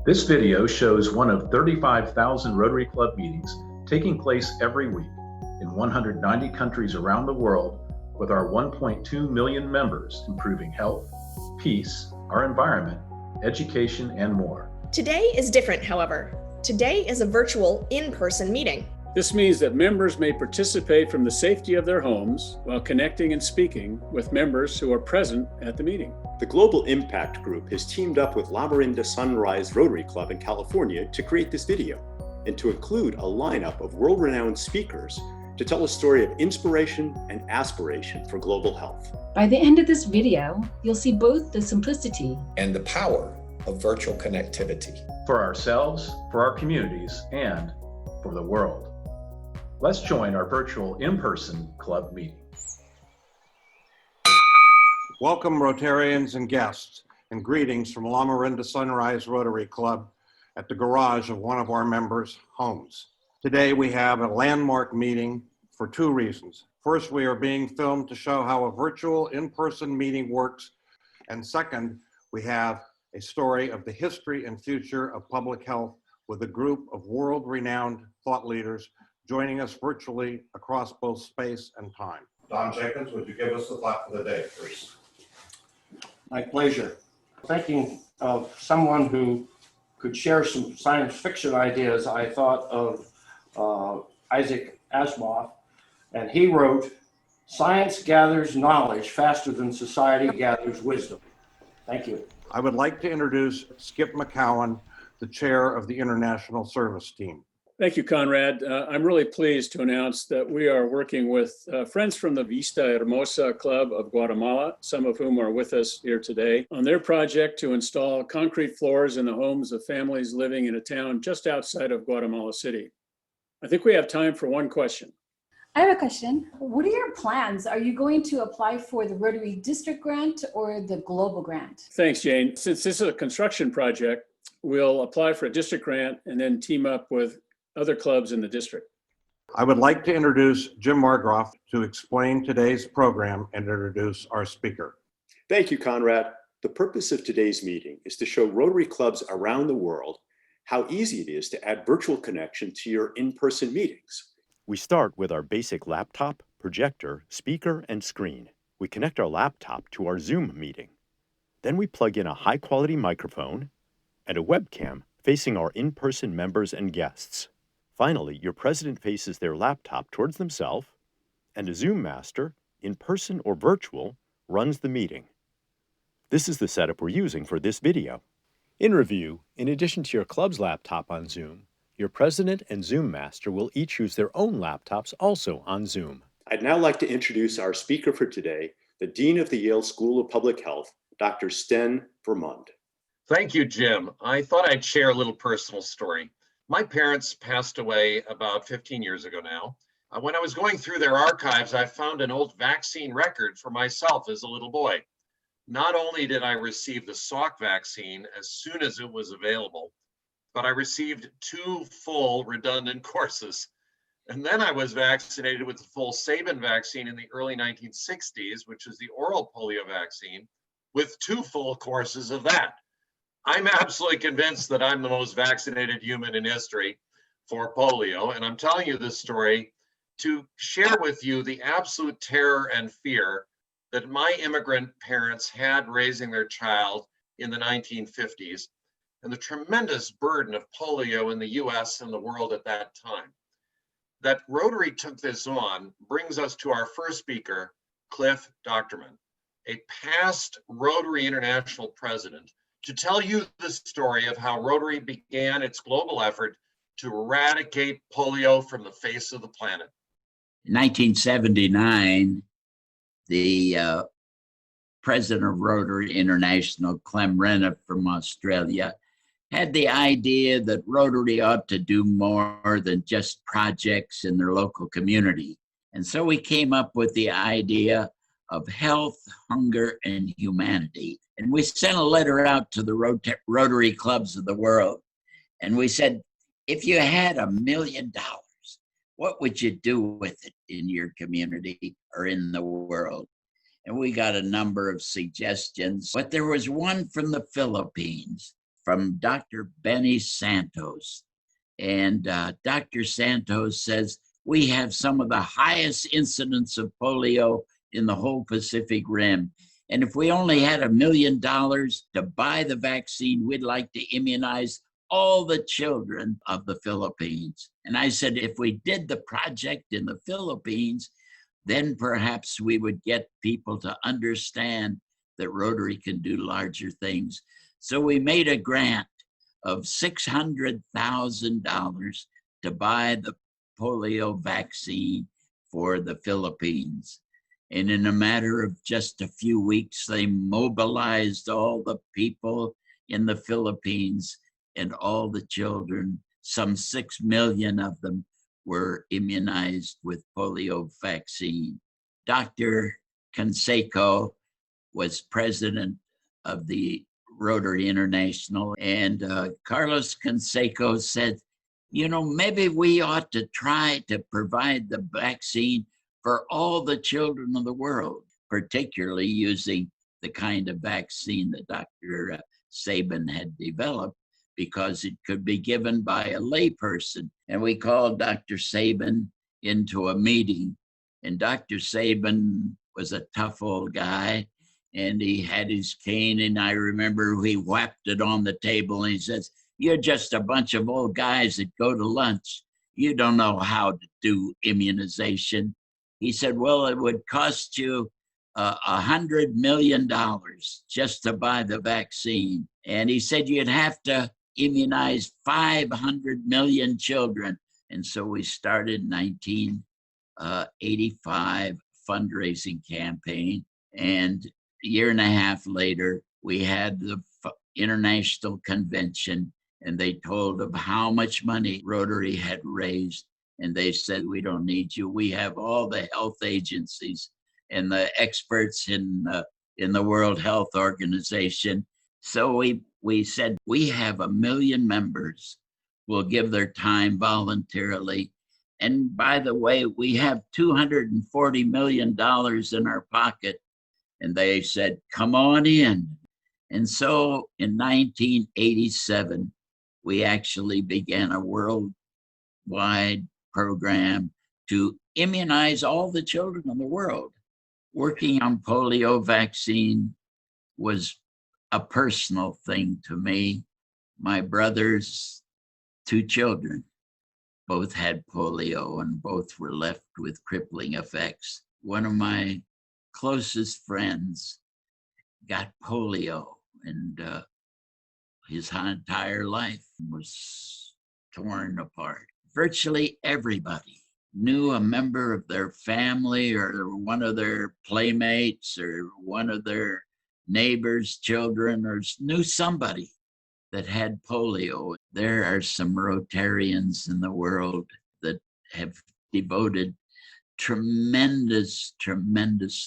This video shows one of 35,000 Rotary Club meetings taking place every week in 190 countries around the world with our 1.2 million members improving health, peace, our environment, education, and more. Today is different, however. Today is a virtual in-person meeting. This means that members may participate from the safety of their homes while connecting and speaking with members who are present at the meeting. The Global Impact Group has teamed up with Loma Sunrise Rotary Club in California to create this video and to include a lineup of world-renowned speakers to tell a story of inspiration and aspiration for global health. By the end of this video, you'll see both the simplicity and the power of virtual connectivity. For ourselves, for our communities, and for the world. Let's join our virtual in-person club meeting. Welcome, Rotarians and guests, and greetings from Loma Sunrise Rotary Club at the garage of one of our members' homes. Today we have a landmark meeting for two reasons. First, we are being filmed to show how a virtual in-person meeting works. And second, we have a story of the history and future of public health with a group of world-renowned thought leaders joining us virtually across both space and time. Don Jenkins, would you give us the thought for the day, please? My pleasure. Thinking of someone who could share some science fiction ideas, I thought of Isaac Asimov, and he wrote, "Science gathers knowledge faster than society gathers wisdom." Thank you. I would like to introduce Skip McCowan, the chair of the International Service Team. Thank you, Conrad. I'm really pleased to announce that we are working with friends from the Vista Hermosa Club of Guatemala, some of whom are with us here today, on their project to install concrete floors in the homes of families living in a town just outside of Guatemala City. I think we have time for one question. I have a question. What are your plans? Are you going to apply for the Rotary District Grant or the Global Grant? Thanks, Jane. Since this is a construction project, we'll apply for a district grant and then team up with other clubs in the district. I would like to introduce Jim Margroff to explain today's program and introduce our speaker. Thank you, Conrad. The purpose of today's meeting is to show Rotary clubs around the world how easy it is to add virtual connection to your in-person meetings. We start with our basic laptop, projector, speaker, and screen. We connect our laptop to our Zoom meeting. Then we plug in a high-quality microphone and a webcam facing our in-person members and guests. Finally, your president faces their laptop towards themselves, and a Zoom master, in person or virtual, runs the meeting. This is the setup we're using for this video. In review, in addition to your club's laptop on Zoom, your president and Zoom master will each use their own laptops also on Zoom. I'd now like to introduce our speaker for today, the Dean of the Yale School of Public Health, Dr. Sten Vermund. Thank you, Jim. I thought I'd share a little personal story. My parents passed away about 15 years ago now. When I was going through their archives, I found an old vaccine record for myself as a little boy. Not only did I receive the Salk vaccine as soon as it was available, but I received 2 full redundant courses. And then I was vaccinated with the full Sabin vaccine in the early 1960s, which is the oral polio vaccine, with 2 full courses of that. I'm absolutely convinced that I'm the most vaccinated human in history for polio. And I'm telling you this story to share with you the absolute terror and fear that my immigrant parents had raising their child in the 1950s, and the tremendous burden of polio in the US and the world at that time. That Rotary took this on brings us to our first speaker, Cliff Dochterman, a past Rotary International president, to tell you the story of how Rotary began its global effort to eradicate polio from the face of the planet. In 1979, the president of Rotary International, Clem Rennick from Australia, had the idea that Rotary ought to do more than just projects in their local community. And so we came up with the idea of health, hunger, and humanity. And we sent a letter out to the Rotary clubs of the world. And we said, if you had $1 million, what would you do with it in your community or in the world? And we got a number of suggestions, but there was one from the Philippines from Dr. Benny Santos. And Dr. Santos says, we have some of the highest incidence of polio in the whole Pacific Rim. And if we only had $1 million to buy the vaccine, we'd like to immunize all the children of the Philippines. And I said, if we did the project in the Philippines, then perhaps we would get people to understand that Rotary can do larger things. So we made a grant of $600,000 to buy the polio vaccine for the Philippines. And in a matter of just a few weeks, they mobilized all the people in the Philippines and all the children. Some 6 million of them were immunized with polio vaccine. Dr. Canseco was president of the Rotary International, and Carlos Canseco said, you know, maybe we ought to try to provide the vaccine for all the children of the world, particularly using the kind of vaccine that Dr. Sabin had developed, because it could be given by a layperson. And we called Dr. Sabin into a meeting, and Dr. Sabin was a tough old guy, and he had his cane, and I remember he whapped it on the table, and he says, you're just a bunch of old guys that go to lunch. You don't know how to do immunization. He said, well, it would cost you $100 million just to buy the vaccine. And he said you'd have to immunize 500 million children. And so we started 1985 fundraising campaign. And a year and a half later, we had the international convention, and they told of how much money Rotary had raised. And they said, we don't need you. We have all the health agencies and the experts in the World Health Organization. So we said, we have 1 million members who will give their time voluntarily. And by the way, we have $240 million in our pocket. And they said, come on in. And so in 1987, we actually began a worldwide program to immunize all the children in the world. Working on polio vaccine was a personal thing to me. My brother's 2 children both had polio, and both were left with crippling effects. One of my closest friends got polio, and his entire life was torn apart. Virtually everybody knew a member of their family or one of their playmates or one of their neighbors' children, or knew somebody that had polio. There are some Rotarians in the world that have devoted tremendous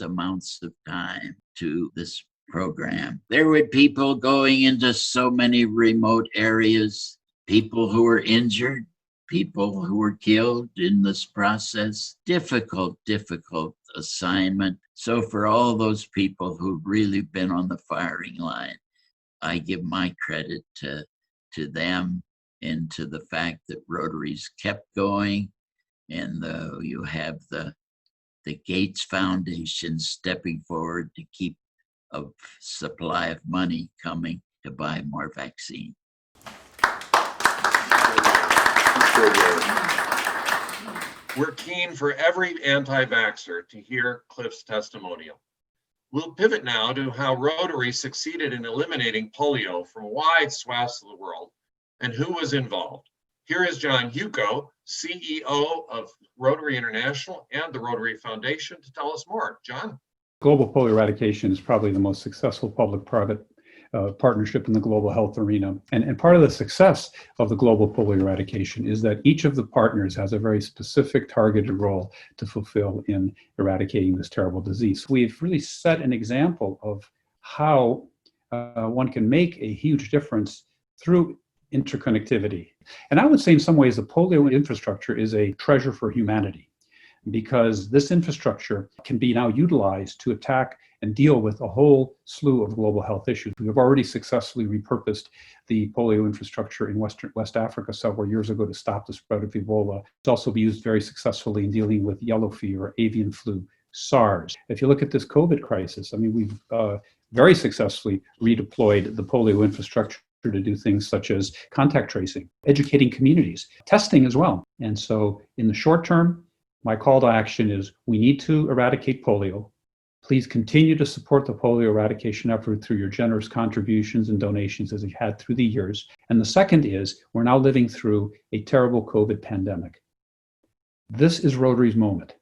amounts of time to this program. There were people going into so many remote areas, people who were injured, people who were killed in this process. Difficult assignment. So for all those people who've really been on the firing line, I give my credit to them and to the fact that Rotary's kept going. And you have the Gates Foundation stepping forward to keep a supply of money coming to buy more vaccine. We're keen for every anti-vaxxer to hear Cliff's testimonial. We'll pivot now to how Rotary succeeded in eliminating polio from wide swaths of the world and who was involved. Here is John Hewko, CEO of Rotary International and the Rotary Foundation, to tell us more. John? Global polio eradication is probably the most successful public-private partnership in the global health arena. And part of the success of the global polio eradication is that each of the partners has a very specific targeted role to fulfill in eradicating this terrible disease. We've really set an example of how one can make a huge difference through interconnectivity. And I would say in some ways the polio infrastructure is a treasure for humanity, because this infrastructure can be now utilized to attack and deal with a whole slew of global health issues. We have already successfully repurposed the polio infrastructure in West Africa several years ago to stop the spread of Ebola. It's also been used very successfully in dealing with yellow fever, avian flu, SARS. If you look at this COVID crisis, I mean, we've very successfully redeployed the polio infrastructure to do things such as contact tracing, educating communities, testing as well. And so in the short term, my call to action is we need to eradicate polio. Please continue to support the polio eradication effort through your generous contributions and donations as you've had through the years. And the second is we're now living through a terrible COVID pandemic. This is Rotary's moment.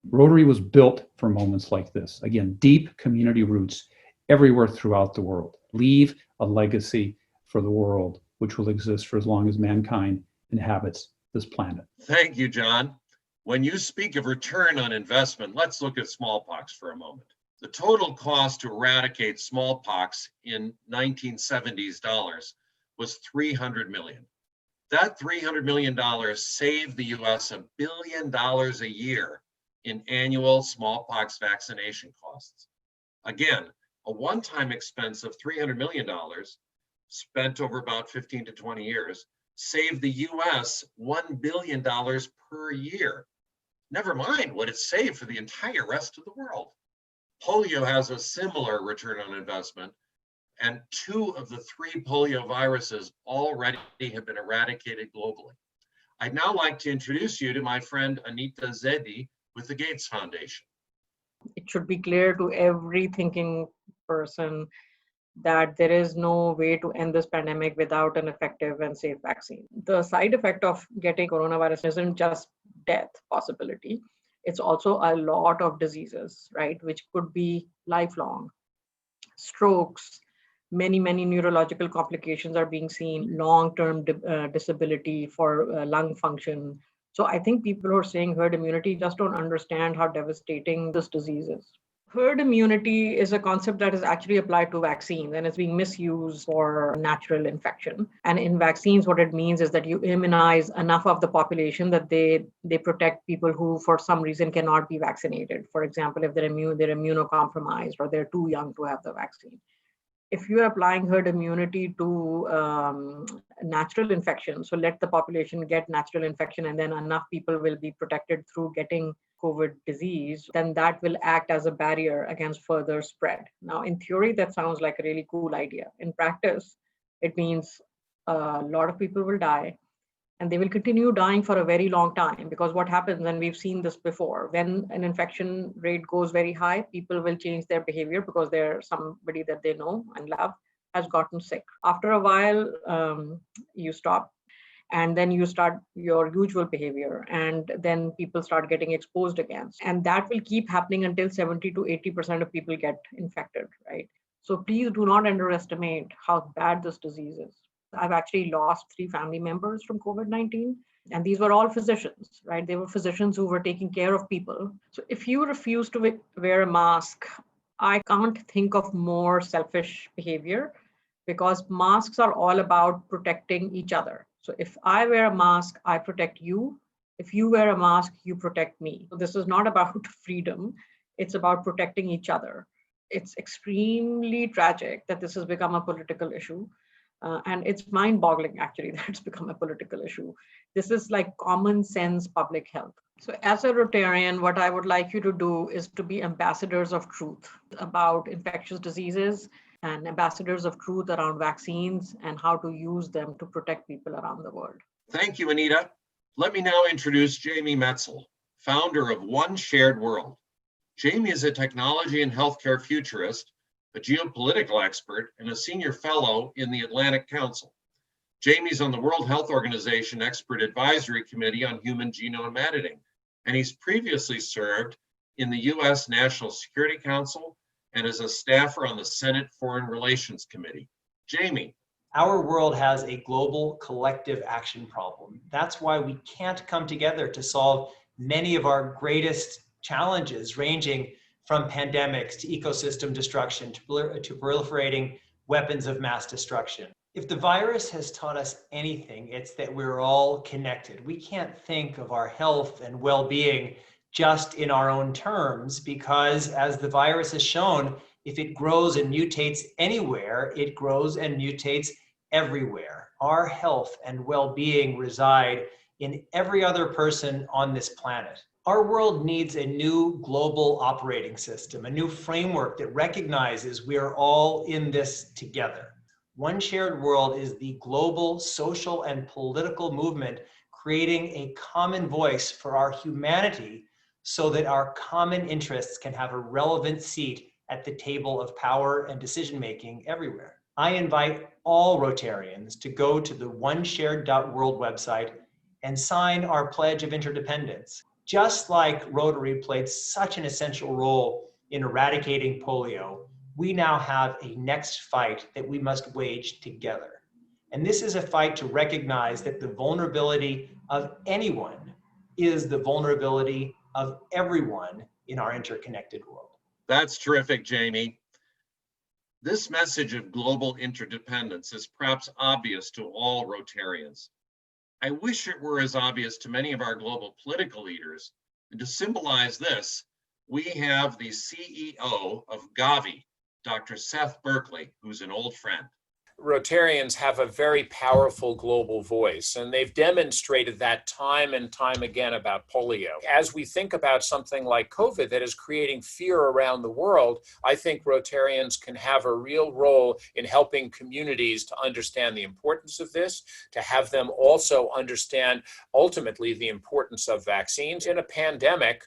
Rotary was built for moments like this. Again, deep community roots everywhere throughout the world. Leave a legacy for the world, which will exist for as long as mankind inhabits this planet. Thank you, John. When you speak of return on investment, let's look at smallpox for a moment. The total cost to eradicate smallpox in 1970s dollars was $300 million. That $300 million saved the US $1 billion a year in annual smallpox vaccination costs. Again, a one-time expense of $300 million spent over about 15 to 20 years saved the US $1 billion per year. Never mind what it saved for the entire rest of the world. Polio has a similar return on investment, and 2 of the 3 polio viruses already have been eradicated globally. I'd now like to introduce you to my friend Anita Zedi with the Gates Foundation. It should be clear to every thinking person that there is no way to end this pandemic without an effective and safe vaccine. The side effect of getting coronavirus isn't just death possibility. It's also a lot of diseases, right, which could be lifelong. Strokes, many neurological complications are being seen, long-term disability for lung function. So I think people who are saying herd immunity just don't understand how devastating this disease is. Herd immunity is a concept that is actually applied to vaccines and it's being misused for natural infection. And in vaccines, what it means is that you immunize enough of the population that they protect people who for some reason cannot be vaccinated. For example, if they're immunocompromised or they're too young to have the vaccine. If you're applying herd immunity to natural infection, so let the population get natural infection and then enough people will be protected through getting COVID disease, then that will act as a barrier against further spread. Now, in theory, that sounds like a really cool idea. In practice, it means a lot of people will die and they will continue dying for a very long time, because what happens, and we've seen this before, when an infection rate goes very high, people will change their behavior because they're somebody that they know and love has gotten sick. After a while, you stop and then you start your usual behavior and then people start getting exposed again. And that will keep happening until 70 to 80% of people get infected, right? So please do not underestimate how bad this disease is. I've actually lost 3 family members from COVID-19, and these were all physicians, right? They were physicians who were taking care of people. So if you refuse to wear a mask, I can't think of more selfish behavior, because masks are all about protecting each other. So if I wear a mask, I protect you. If you wear a mask, you protect me. So this is not about freedom. It's about protecting each other. It's extremely tragic that this has become a political issue. And it's mind-boggling, actually, that it's become a political issue. This is like common sense public health. So as a Rotarian, what I would like you to do is to be ambassadors of truth about infectious diseases and ambassadors of truth around vaccines and how to use them to protect people around the world. Thank you, Anita. Let me now introduce Jamie Metzl, founder of One Shared World. Jamie is a technology and healthcare futurist, a geopolitical expert, and a senior fellow in the Atlantic Council. Jamie's on the World Health Organization Expert Advisory Committee on Human Genome Editing, and he's previously served in the US National Security Council and as a staffer on the Senate Foreign Relations Committee. Jamie. Our world has a global collective action problem. That's why we can't come together to solve many of our greatest challenges, ranging from pandemics to ecosystem destruction to proliferating weapons of mass destruction. If the virus has taught us anything, it's that we're all connected. We can't think of our health and well-being just in our own terms, because as the virus has shown, if it grows and mutates anywhere, it grows and mutates everywhere. Our health and well-being reside in every other person on this planet. Our world needs a new global operating system, a new framework that recognizes we are all in this together. One Shared World is the global social and political movement creating a common voice for our humanity so that our common interests can have a relevant seat at the table of power and decision-making everywhere. I invite all Rotarians to go to the oneshared.world website and sign our Pledge of Interdependence. Just like Rotary played such an essential role in eradicating polio, we now have a next fight that we must wage together. And this is a fight to recognize that the vulnerability of anyone is the vulnerability of everyone in our interconnected world. That's terrific, Jamie. This message of global interdependence is perhaps obvious to all Rotarians. I wish it were as obvious to many of our global political leaders. And to symbolize this, we have the CEO of GAVI, Dr. Seth Berkley, who's an old friend. Rotarians have a very powerful global voice, and they've demonstrated that time and time again about polio. As we think about something like COVID that is creating fear around the world, I think Rotarians can have a real role in helping communities to understand the importance of this, to have them also understand ultimately the importance of vaccines. In a pandemic,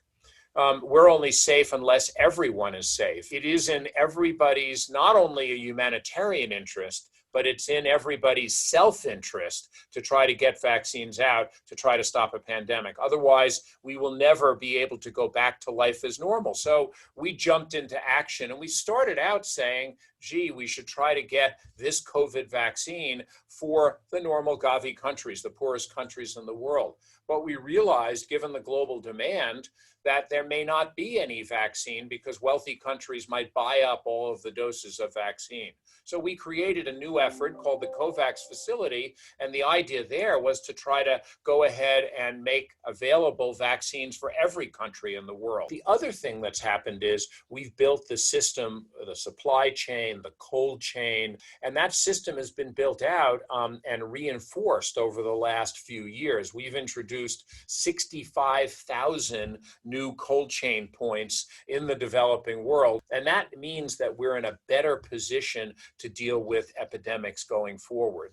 we're only safe unless everyone is safe. It is in everybody's, not only a humanitarian interest, but it's in everybody's self-interest to try to get vaccines out, to try to stop a pandemic. Otherwise, we will never be able to go back to life as normal. So we jumped into action, and we started out saying, gee, we should try to get this COVID vaccine for the normal GAVI countries, the poorest countries in the world. But we realized, given the global demand, that there may not be any vaccine because wealthy countries might buy up all of the doses of vaccine. So we created a new effort called the COVAX facility, and the idea there was to try to go ahead and make available vaccines for every country in the world. The other thing that's happened is we've built the system, the supply chain, the cold chain, and that system has been built out and reinforced over the last few years. We've introduced 65,000 new cold chain points in the developing world, and that means that we're in a better position to deal with epidemics going forward.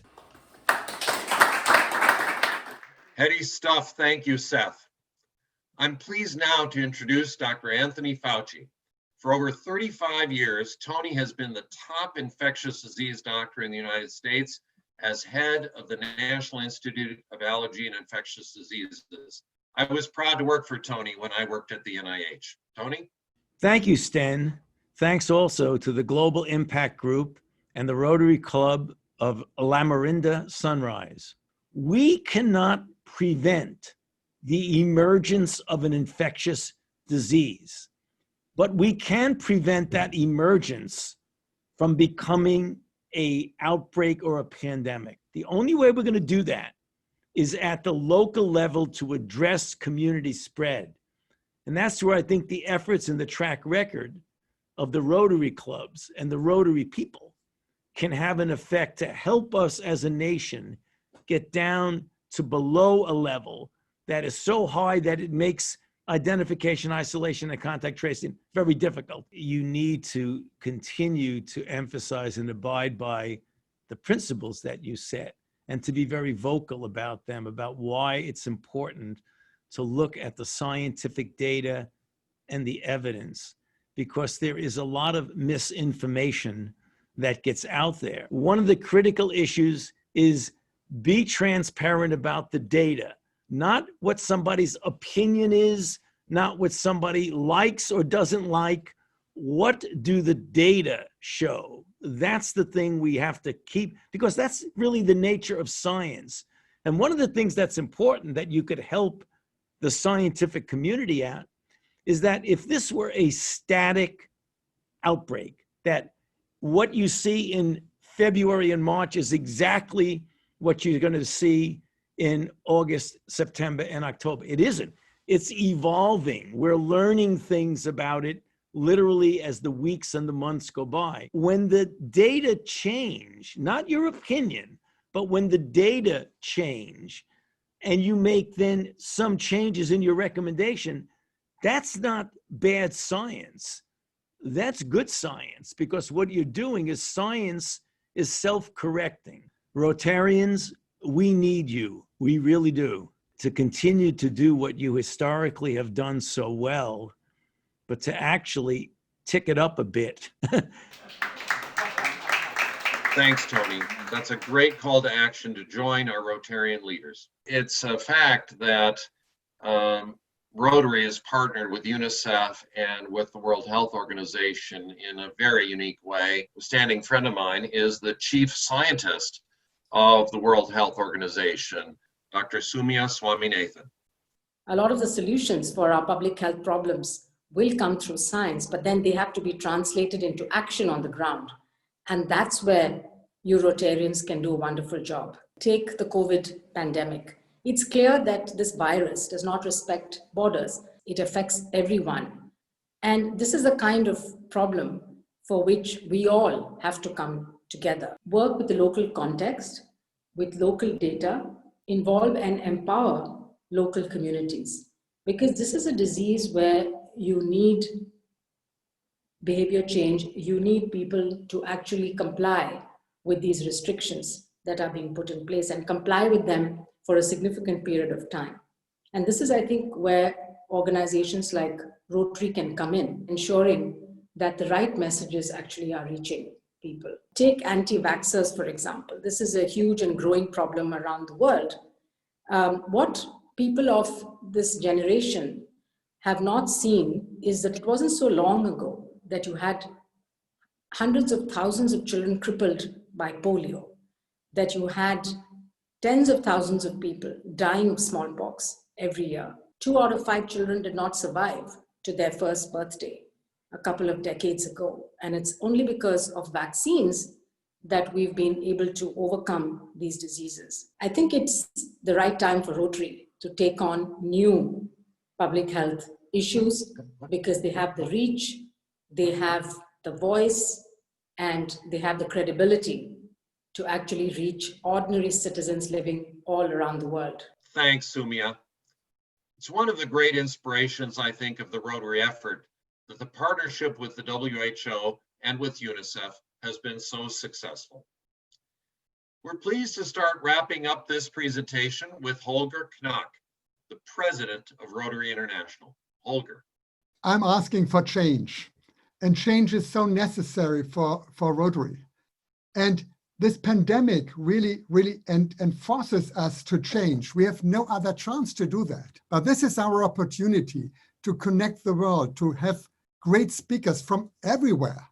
Heady stuff. Thank you, Seth. I'm pleased now to introduce Dr. Anthony Fauci. For over 35 years, Tony has been the top infectious disease doctor in the United States as head of the National Institute of Allergy and Infectious Diseases. I was proud to work for Tony when I worked at the NIH. Tony? Thank you, Sten. Thanks also to the Global Impact Group and the Rotary Club of Lamarinda Sunrise. We cannot prevent the emergence of an infectious disease, but we can prevent that emergence from becoming an outbreak or a pandemic. The only way we're going to do that is at the local level to address community spread. And that's where I think the efforts and the track record of the Rotary clubs and the Rotary people can have an effect to help us as a nation get down to below a level that is so high that it makes identification, isolation, and contact tracing very difficult. You need to continue to emphasize and abide by the principles that you set and to be very vocal about them, about why it's important to look at the scientific data and the evidence, because there is a lot of misinformation that gets out there. One of the critical issues is be transparent about the data, not what somebody's opinion is, not what somebody likes or doesn't like. What do the data show? That's the thing we have to keep, because that's really the nature of science. And one of the things that's important that you could help the scientific community at is that if this were a static outbreak, that what you see in February and March is exactly what you're going to see in August, September, and October. It isn't. It's evolving. We're learning things about it literally as the weeks and the months go by. When the data change, not your opinion, but when the data change and you make then some changes in your recommendation, that's not bad science. That's good science, because what you're doing is science is self-correcting. Rotarians, we need you. We really do, to continue to do what you historically have done so well, but to actually tick it up a bit. Thanks, Tony. That's a great call to action to join our Rotarian leaders. It's a fact that Rotary is partnered with UNICEF and with the World Health Organization in a very unique way. A standing friend of mine is the chief scientist of the World Health Organization, Dr. Soumya Swaminathan. A lot of the solutions for our public health problems will come through science, but then they have to be translated into action on the ground. And that's where you Rotarians can do a wonderful job. Take the COVID pandemic. It's clear that this virus does not respect borders. It affects everyone. And this is the kind of problem for which we all have to come together. Work with the local context, with local data, involve and empower local communities. Because this is a disease where you need behavior change, you need people to actually comply with these restrictions that are being put in place and comply with them for a significant period of time. And this is, I think, where organizations like Rotary can come in, ensuring that the right messages actually are reaching people. Take anti-vaxxers, for example. This is a huge and growing problem around the world. What people of this generation have not seen is that it wasn't so long ago that you had hundreds of thousands of children crippled by polio, that you had tens of thousands of people dying of smallpox every year. 2 out of 5 children did not survive to their first birthday a couple of decades ago. And it's only because of vaccines that we've been able to overcome these diseases. I think it's the right time for Rotary to take on new public health issues because they have the reach, they have the voice, and they have the credibility to actually reach ordinary citizens living all around the world. Thanks, Soumya. It's one of the great inspirations, I think, of the Rotary effort that the partnership with the WHO and with UNICEF has been so successful. We're pleased to start wrapping up this presentation with Holger Knaack, the president of Rotary International. Holger. I'm asking for change, and change is so necessary for Rotary. And this pandemic really forces us to change. We have no other chance to do that. But this is our opportunity to connect the world, to have great speakers from everywhere.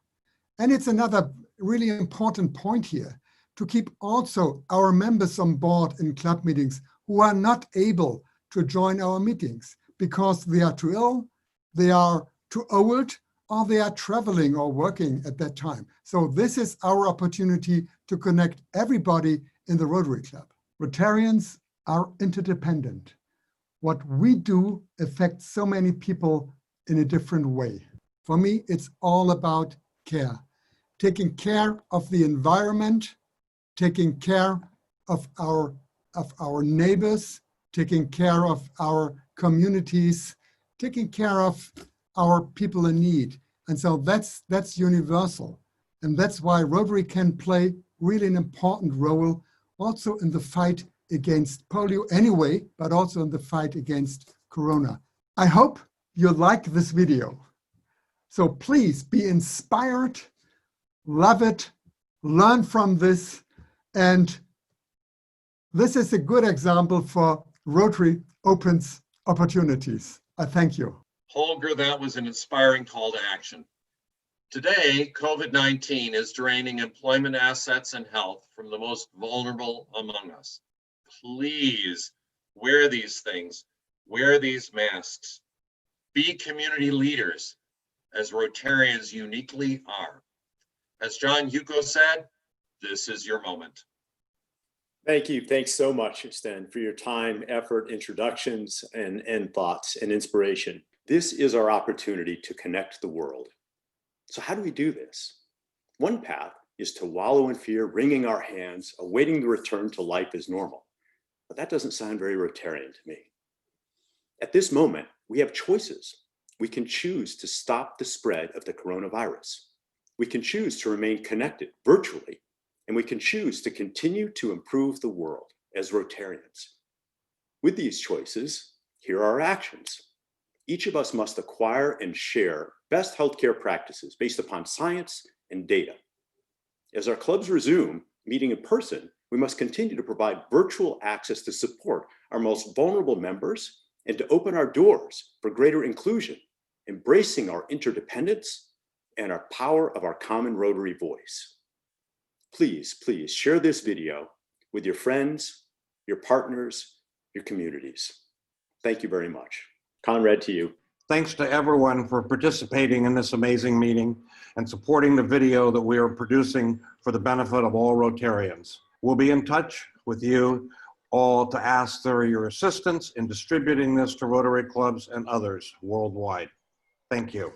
And it's another really important point here, to keep also our members on board in club meetings who are not able to join our meetings because they are too ill, they are too old, or they are traveling or working at that time. So this is our opportunity to connect everybody in the Rotary Club. Rotarians are interdependent. What we do affects so many people in a different way. For me, it's all about care. Taking care of the environment, taking care of our neighbors, taking care of our communities, taking care of our people in need. And so that's universal. And that's why Rotary can play really an important role also in the fight against polio anyway, but also in the fight against Corona. I hope you like this video. So please be inspired, love it, learn from this. And this is a good example for Rotary opens opportunities. I thank you. Holger, that was an inspiring call to action. Today, COVID-19 is draining employment assets and health from the most vulnerable among us. Please wear these things, wear these masks, be community leaders, as Rotarians uniquely are. As John Hewko said, this is your moment. Thank you. Thanks so much, Sten, for your time, effort, introductions, and thoughts and inspiration. This is our opportunity to connect the world. So how do we do this? One path is to wallow in fear, wringing our hands, awaiting the return to life as normal. But that doesn't sound very Rotarian to me. At this moment, we have choices. We can choose to stop the spread of the coronavirus. We can choose to remain connected virtually, and we can choose to continue to improve the world as Rotarians. With these choices, here are our actions. Each of us must acquire and share best healthcare practices based upon science and data. As our clubs resume meeting in person, we must continue to provide virtual access to support our most vulnerable members and to open our doors for greater inclusion, embracing our interdependence and our power of our common Rotary voice. Please, please share this video with your friends, your partners, your communities. Thank you very much. Conrad, to you. Thanks to everyone for participating in this amazing meeting and supporting the video that we are producing for the benefit of all Rotarians. We'll be in touch with you all to ask for your assistance in distributing this to Rotary clubs and others worldwide. Thank you.